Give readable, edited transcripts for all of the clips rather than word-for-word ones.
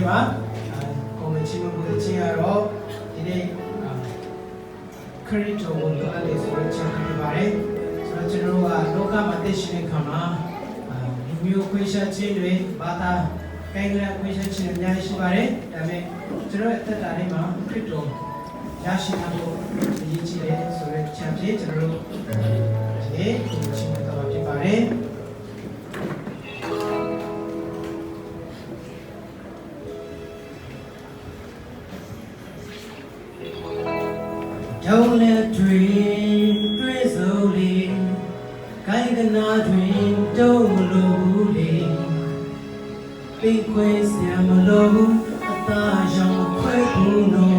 မှာကော်မတီဘုရားချင်းရတော့ဒီနေ့ခရစ်တော်ကိုလိုအပ်တယ်ဆိုတဲ့ချက်ဖြစ်ပါတယ်ဆိုတော့ကျွန်တော်တို့ကလောကမှာသိရှိတဲ့ခါမှာလူမျိုးခွဲခြားခြင်းတွေဘာသာကိုင်္ဂလာခွဲခြားခြင်းအများကြီးရှိပါတယ်ဒါပေမဲ့ကျွန်တော်ရဲ့အသက်တာထဲမှာခရစ်တော်ရရှိဖို့အရေးကြီးတယ်ဆိုတဲ့ချက်ဖြစ်ကျွန်တော်တို့ဒီနေ့ကိုချင်းတော့ဖြစ်ပါတယ်Don't let dream drizzly Guide the dream don't lowly Big ways I'm alone At the young quick no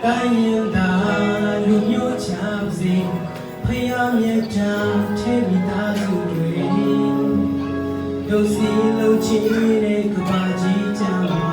Guide the new chapsy Pay on your jam Tell me that you dream Don't see no chin Kabaji jam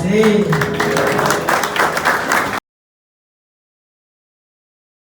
စေ